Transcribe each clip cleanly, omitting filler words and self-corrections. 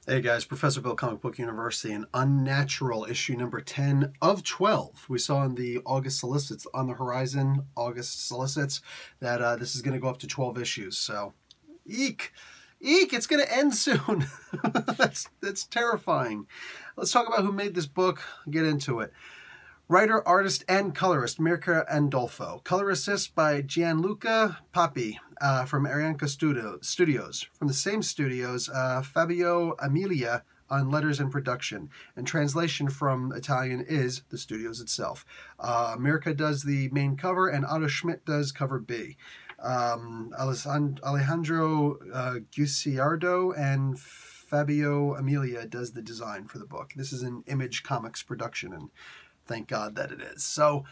Hey guys, Professor Bill, Comic Book University, and Unnatural, issue number 10 of 12. We saw in the August solicits on the horizon, August solicits, that this is going to go up to 12 issues. So, eek! Eek! It's going to end soon. that's terrifying. Let's talk about who made this book, get into it. Writer, artist, and colorist, Mirka Andolfo. Color assist by Gianluca Papi from Arianka Studios. From the same studios, Fabio Amelia on letters and production. And translation from Italian is the studios itself. Mirka does the main cover, and Otto Schmidt does cover B. Alejandro Guicciardo and Fabio Amelia does the design for the book. This is an Image Comics production, and thank God that it is. So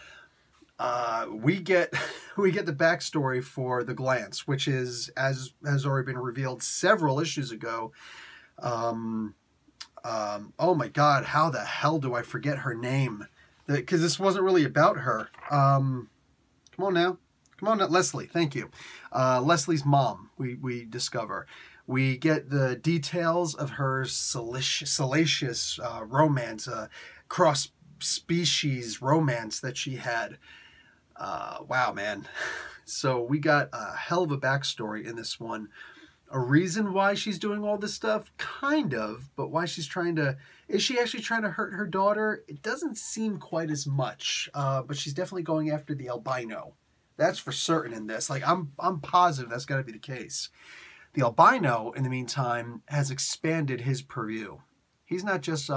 we get the backstory for the Glance, which is, as has already been revealed several issues ago. Oh my God, how the hell do I forget her name? Because this wasn't really about her. Come on now. Leslie, thank you. Leslie's mom, we discover. We get the details of her salacious romance, cross-species romance that she had. Wow, man. So we got a hell of a backstory in this one. A reason why she's doing all this stuff? Kind of, but why she's trying to... Is she actually trying to hurt her daughter? It doesn't seem quite as much, but she's definitely going after the albino. That's for certain in this. Like, I'm positive that's got to be the case. The albino, in the meantime, has expanded his purview. He's not just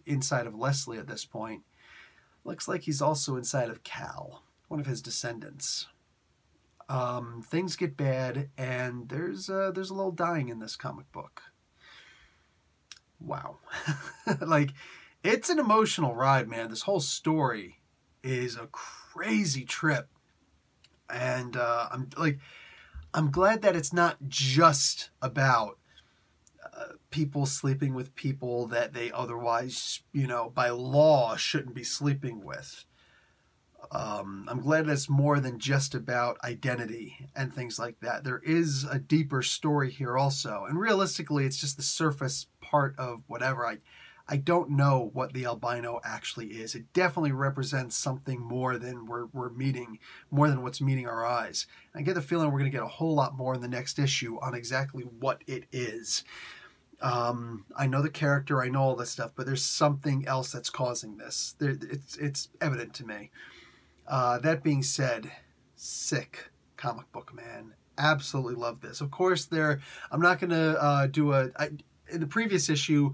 inside of Leslie at this point. Looks like he's also inside of Cal, one of his descendants. Things get bad, and there's a little dying in this comic book. Wow. Like, it's an emotional ride, man. This whole story is a crazy trip. And I'm glad that it's not just about people sleeping with people that they otherwise, by law shouldn't be sleeping with. I'm glad it's more than just about identity and things like that. There is a deeper story here also. And realistically, it's just the surface part of whatever. I don't know what the albino actually is. It definitely represents something more than we're meeting, more than what's meeting our eyes. I get the feeling we're going to get a whole lot more in the next issue on exactly what it is. I know the character, I know all this stuff, but there's something else that's causing this. It's evident to me. That being said, sick comic book, man. Absolutely love this. Of course, I'm not going to in the previous issue,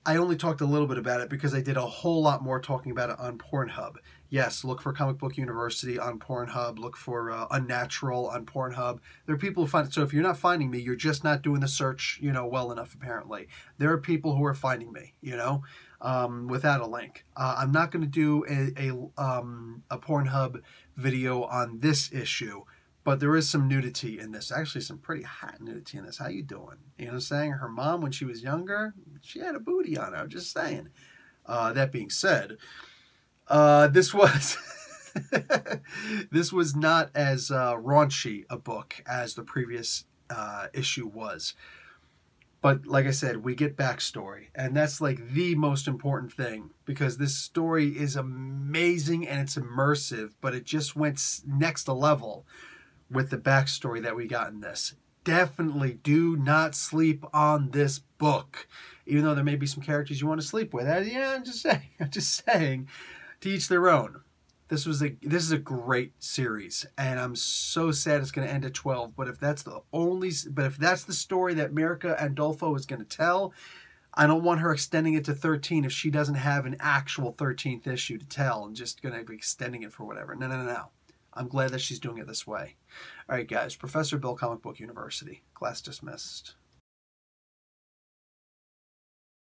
I only talked a little bit about it because I did a whole lot more talking about it on Pornhub. Yes, look for Comic Book University on Pornhub. Look for Unnatural on Pornhub. There are people who find it. So if you're not finding me, you're just not doing the search, well enough, apparently. There are people who are finding me, without a link. I'm not going to do a Pornhub video on this issue, but there is some nudity in this. Actually, some pretty hot nudity in this. How you doing? You know what I'm saying? Her mom, when she was younger, she had a booty on her. I'm just saying. That being said, this was this was not as raunchy a book as the previous issue was. But like I said, we get backstory, and that's like the most important thing, because this story is amazing and it's immersive, but it just went next level with the backstory that we got in this. Definitely do not sleep on this book, even though there may be some characters you want to sleep with. Yeah, I'm just saying, to each their own. This is a great series, and I'm so sad it's going to end at 12. But if that's the story that Mirka Andolfo is going to tell, I don't want her extending it to 13 if she doesn't have an actual 13th issue to tell and just going to be extending it for whatever. No. I'm glad that she's doing it this way. All right, guys. Professor Bill, Comic Book University. Class dismissed.